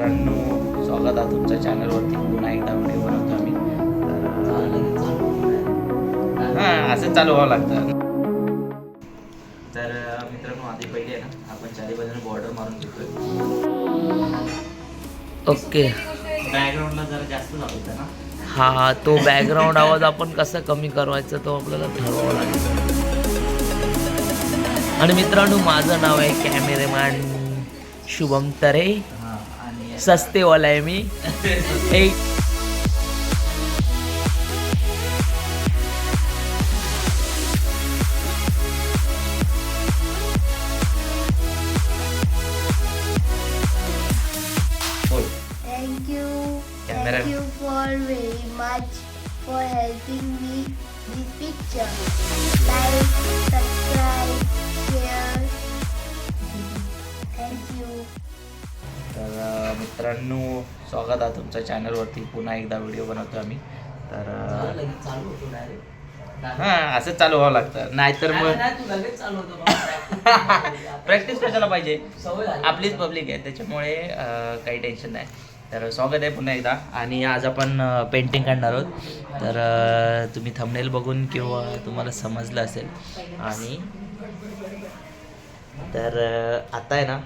मित्रांनो, स्वागत आहे तुमच्या चॅनलवरती. पुन्हा एकदा व्हिडिओ बनवतो आम्ही. तर हां, असं चालू व्हावं लागतं. तर मित्रांनो, आधी पहिले आहे ना, आपण चारी बाजूने बॉर्डर मारून घेतोय. ओके. बॅकग्राऊंडला जरा जास्त जात होता ना. हा, तो बॅकग्राऊंड आवाज आपण कसा कमी करवायचा तो आपल्याला ठरवावा लागेल. आणि मित्रांनो, माझं नाव आहे कॅमेरेमॅन शुभम तरे. हां, आणि सस्तेवाला आहे मी. एक Thank you for very much for helping me this picture. Like, subscribe, share. Thank you. तर मित्रांनो, स्वागत आहे तुमच्या चॅनलवरती. पुन्हा एकदा व्हिडिओ बनवतो आम्ही. तर हां, असं चालू व्हावं लागतं. नाहीतर मग प्रॅक्टिस कशाला पाहिजे. आपलीच पब्लिक आहे, त्याच्यामुळे काही टेन्शन नाही. तर स्वागत आहे पुन्हा एकदा. आणि आज आपण पेंटिंग काढणार आहोत. तर तुम्ही थंबनेल बघून किंवा तुम्हाला समजलं असेल. आणि तर आता आहे ना,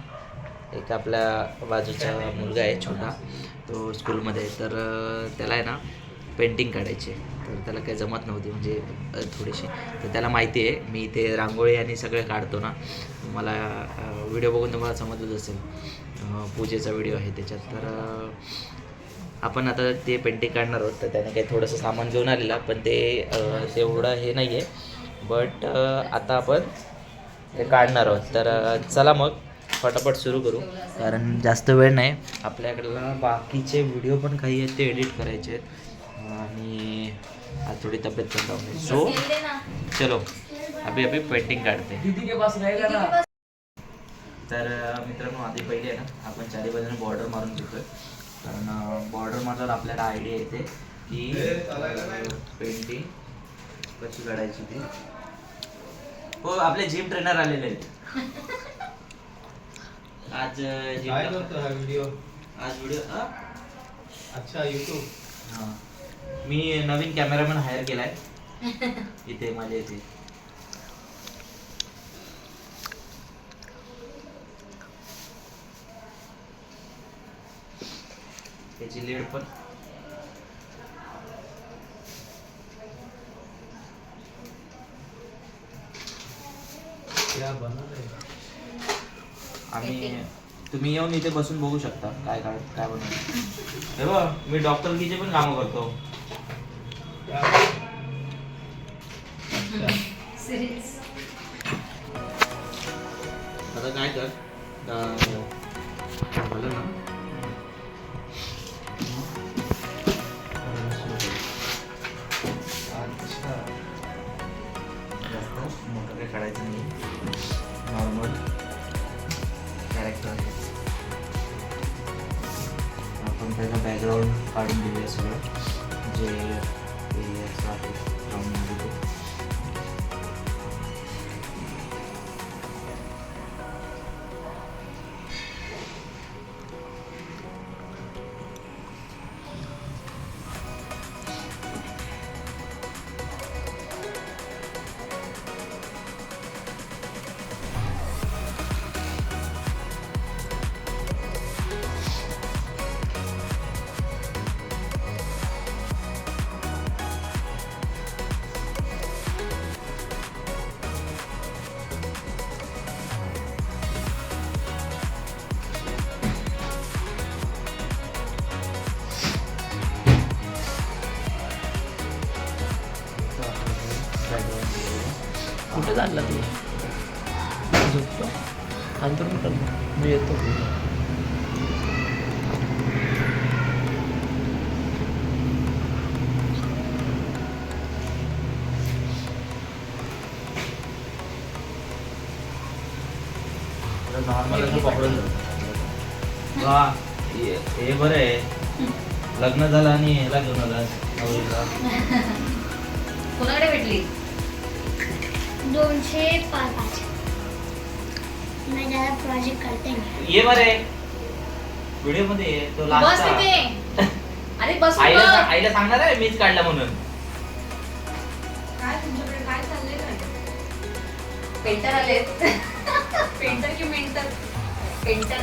एक आपल्या बाजूचा मुलगा आहे छोटा, तो स्कूलमध्ये आहे. तर त्याला आहे ना पेंटिंग काढायची आहे. तर त्याला काही जमत नव्हती, म्हणजे थोडीशी. तर त्याला माहिती आहे मी इथे रांगोळी आणि सगळे काढतो ना. मला व्हिडिओ बघून तुम्हाला समजत असेल, पूजेचा व्हिडिओ आहे त्याच्यात. तर आपण आता ते पेंटिंग काढणार आहोत. तर त्याने काही थोडंसं सामान घेऊन आलेलं, पण ते एवढं हे नाही आहे. बट आता आपण ते काढणार आहोत. तर चला मग फटाफट सुरू करू, कारण जास्त वेळ नाही आपल्याकडला. बाकीचे व्हिडिओ पण काही आहेत ते एडिट करायचे आहेत, आणि आज थोडी तब्येत पण डाऊन आहे. सो चलो अभी पेंटिंग काढते. तर मित्रांनो, आधी पहिले आहे ना, आपण चारी बाजूने बॉर्डर मारून घेतोय. कारण बॉर्डर मारल्यावर आपल्याला आयडिया येते की पेंटिंग कशी काढायची ती. हो, आपले जिम ट्रेनर आलेले आहेत आज. काय करतो हा व्हिडिओ? आज व्हिडिओ अच्छा, यूट्यूब. हां, मी नवीन कॅमेरामॅन हायर केलाय इथे माझ्या इथे. त्याची लीड पण क्या बनवलंय? आम्ही, तुम्ही येऊन इथे बसून बघू शकता काय काय काय बनवलं. हे बघ, मी डॉक्टरकीचे पण कामं करतो. क्या? आता काय कर, झालं ना. अच्छा. जास्त मोठं काही काढायचं नाही, नॉर्मल कॅरेक्टर. आपण त्याचा बॅकग्राऊंड काढून देऊया सगळं, जे असं आहे ग्राउंडमध्ये ते. कुठे चालला तू? झोपतो अंतर कुठं? मी येतो. नॉर्मल असं पकडून वा, हे बरं आहे. लग्न झालं आणि ह्याला घेऊन आला नवरीला. कोणाकडे भेटली? 205. मैं ज़्यादा प्रोजेक्ट करते हैं. ये बरे व्हिडिओ मध्ये ये, तो बस लास्ट तिथे. अरे बस आईला बघ. आईला सांगणार आहे मीच काढला म्हणून. काय तुमच्याकडे काय चाललंय काय? पेंटर आलेत. पेंटर की मेंटर? पेंटर.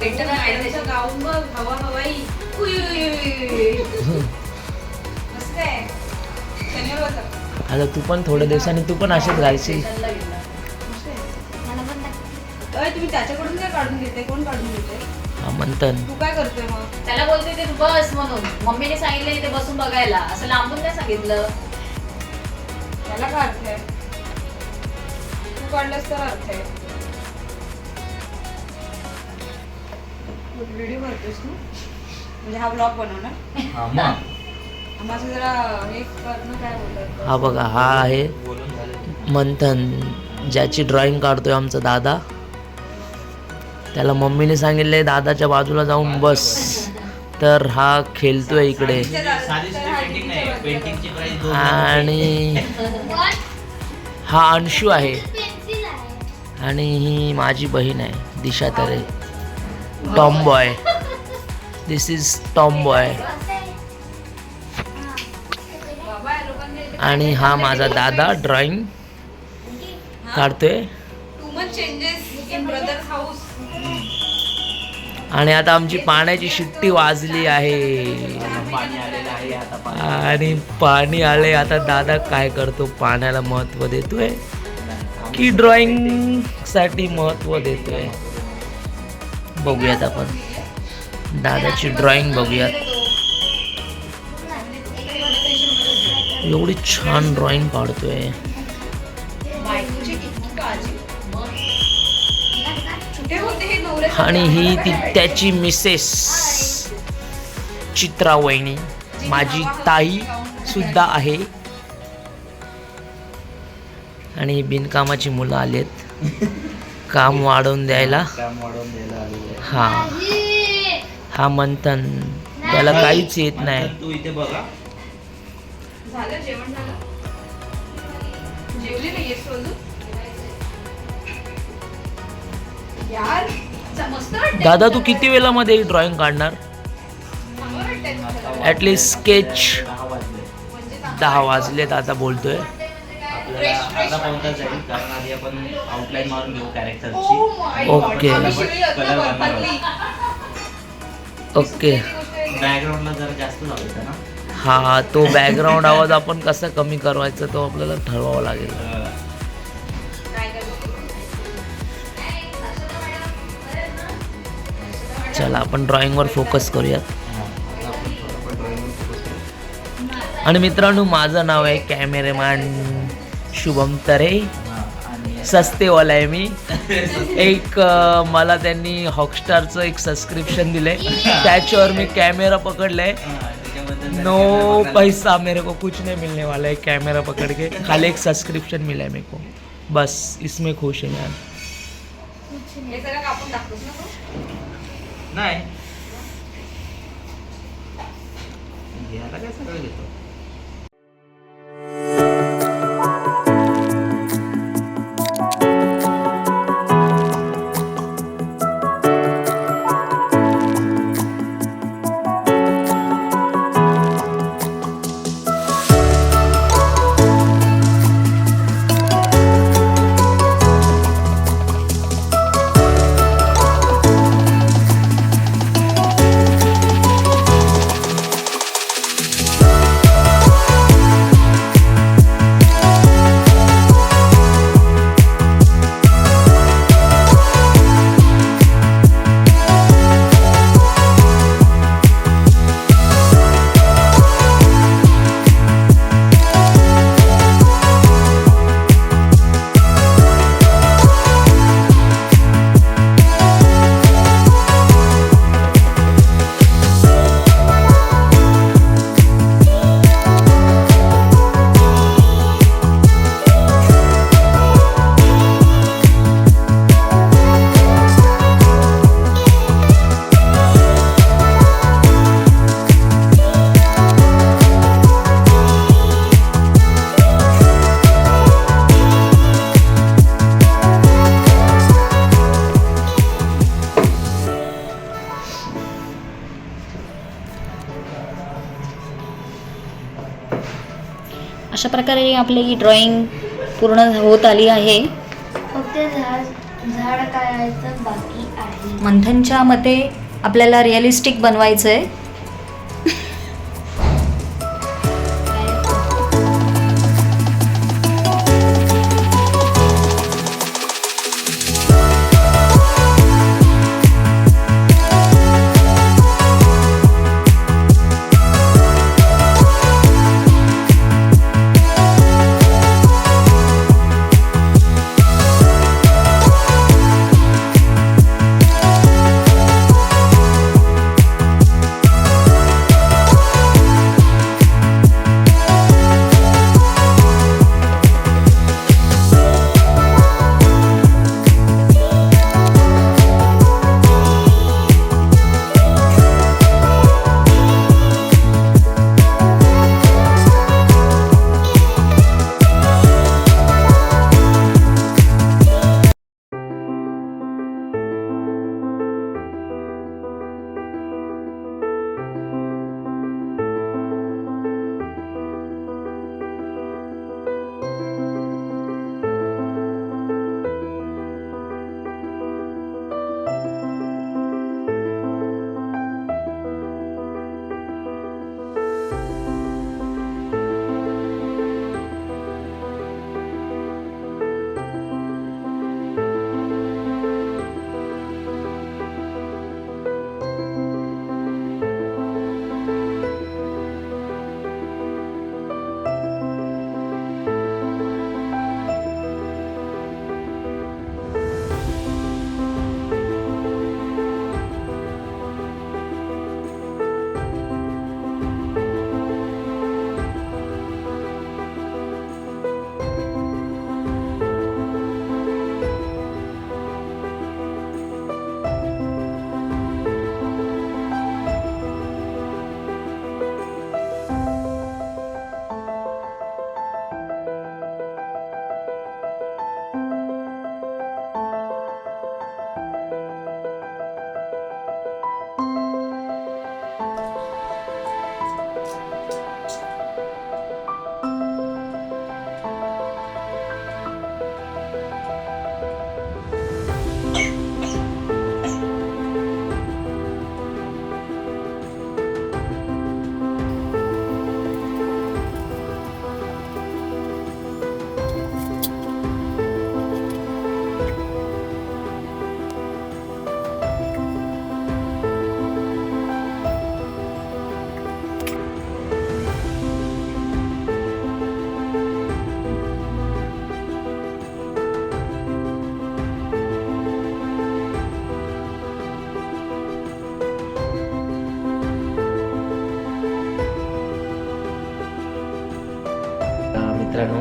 पेंटर मॅडमचं गाऊन बघ, हवा हवाई. उई, उई, उई, उई. मस्त आहे. शनिवार होता. आता तू पण थोड्या दिवसांनी तू पण अशीच घालशील. स्टेशनला गेला. मस्त आहे. मला पण दाखव. अय, तुम्ही त्याच्याकडून काय काढून घेते? कोण काढून घेते? हा मंथन. तू काय करतोय मग? त्याला बोलते ते बस म्हणून. मम्मीने सांगितलं इथे बसून बघायला. असं लांबून नाही सांगितलं. त्याला काय अर्थ आहे? तू काढलंस तर अर्थ आहे. व्हिडिओ करतोस तू म्हणजे हा ब्लॉग बनवणार हा मग माझं जरा हे करणं काय बोलतात हा बघा हा आहे बोलून झालं. मंथन, ज्याची ड्रॉइंग काढतोय आमचा दादा. त्याला मम्मीने सांगितलंय दादाच्या बाजूला जाऊन बस, तर हा खेळतोय इकडे. साधी पेंटिंग नाही, पेंटिंगची प्राइस 2 आणि हा अंशू आहे पेन्सिल आहे. आणि ही माझी बहीण आहे Disha Tare. Tomboy. This is tomboy. आणि हा माझा दादा ड्रॉइंग काढतोय. Too much changes in brother's house. आणि आता आमची पाण्याची शिट्टी वाजली आहे पाणी आलेलं आहे आता पाणी. आणि पाणी आले. आता दादा काय करतो, पाण्याला महत्व देतोय की ड्रॉइंग साठी महत्व देतोय? बघूयात आपण दादाची ड्रॉइंग बघूयात. एवढी छान ड्रॉइंग काढतोय. बायकोची किती काळजी. कुठे होते हे नवरे? आणि ही ती त्याची मिसेस चित्रा वहिनी, माझी ताई सुद्धा आहे. आणि बिनकामाची मुलं आलेत काम वाढवून द्यायला. काम वाढवून द्यायला आलेलं आहे. हा मंथन, त्याला काहीच येत नाही. तू इथे बघा. झालं जेवण झालं? जेवली नाहीयेस तू अजून? यार मस्त वाटतंय. दादा तू किती वेळामध्ये ड्रॉइंग काढणार? चांगलं वाटतंय तुला. ॲटलिस्ट स्केच 10 वाजले. 10 वाजलेत आता बोलतोय. आपल्याला अर्धा पाऊण तास जाईल, कारण आधी आपण आउटलाईन मारून घेऊ कॅरेक्टरची. ओके कलर करणार. ओके. बॅकग्राऊंडला जरा जास्त झालं होतं ना. हा तो बॅकग्राऊंड आवाज आपण कसा कमी करवायचा तो आपल्याला ठरवावा लागेल. चला आपण ड्रॉइंगवर फोकस करूयात. आता आपण थोडंफार ड्रॉइंगवर focus करू. आणि मित्रांनो माझं नाव आहे कॅमेरामॅन शुभम तरे. आणि सस्तेवाला आहे मी. एक मला त्यांनी हॉटस्टारचं एक सबस्क्रिप्शन दिलंय, त्याच्यावर मी कॅमेरा पकडलाय. त्याच्याबद्दल नो पैसा मेरे को कुछ नहीं मिलने वाला है कैमरा पकड़ के, खाली एक सब्सक्रिप्शन मिला है मेरे को, बस इसमें खुश है यार. हे सगळं कापून टाकतोस ना तू? नाही घ्यायला काय सगळं घेतो. अशा प्रकारे आपली ड्रॉइंग पूर्ण होत आली आहे. फक्त झाड काढायचं बाकी आहे. मंथनच्या मते आपल्याला रिअलिस्टिक बनवायचं आहे. मित्रांनो,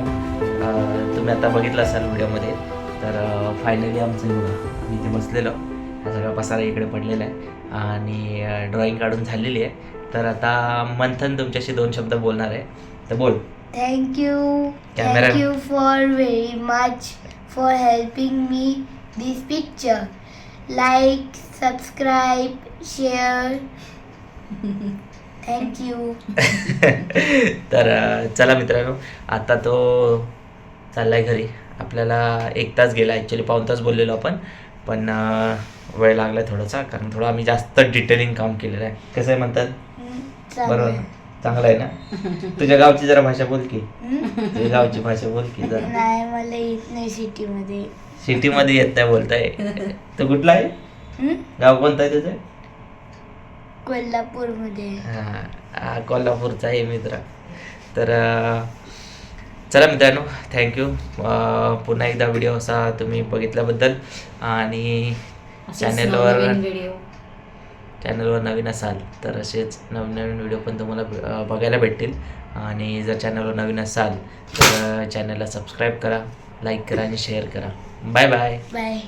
तुम्ही आता बघितलं असाल व्हिडिओमध्ये, तर फायनली आमचं बघा मी इथे बसलेलो, हा सगळा पसारा इकडे पडलेला आहे आणि ड्रॉइंग काढून झालेली आहे. तर आता मंथन तुमच्याशी 2 शब्द बोलणार आहे, तर बोल. Thank you for very much for helping me this picture. Like, subscribe, share. Thank you. तर चला मित्रांनो, आता तो चाललाय घरी. आपल्याला 1 तास गेला, ॲक्च्युली 1.5 तास बोललेलो आपण, पण वेळ लागला थोडासा, कारण थोडं आम्ही जास्त डिटेलिंग काम केलेलं आहे. कसं आहे म्हणतात, बरोबर ना? चांगलं आहे ना? तुझ्या गावची जरा भाषा बोल की, तुझ्या गावची भाषा बोल की जरा. नाही, मला येत नाही सिटीमध्ये. सिटीमध्ये येत नाही बोलताय. तो कुठला आहे, गाव कोणतं आहे तुझं? कोल्हापूरमध्ये. हा, कोल्हापूरचा आहे मित्र. तर चला मित्रांनो, थँक्यू पुन्हा एकदा व्हिडिओ असा तुम्ही बघितल्याबद्दल. आणि चॅनलवर नवीन असाल तर असेच नवीन व्हिडिओ पण तुम्हाला बघायला भेटतील. आणि जर चॅनलवर नवीन असाल तर चॅनलला सबस्क्राईब करा, लाईक करा आणि शेअर करा. Bye bye. बाय.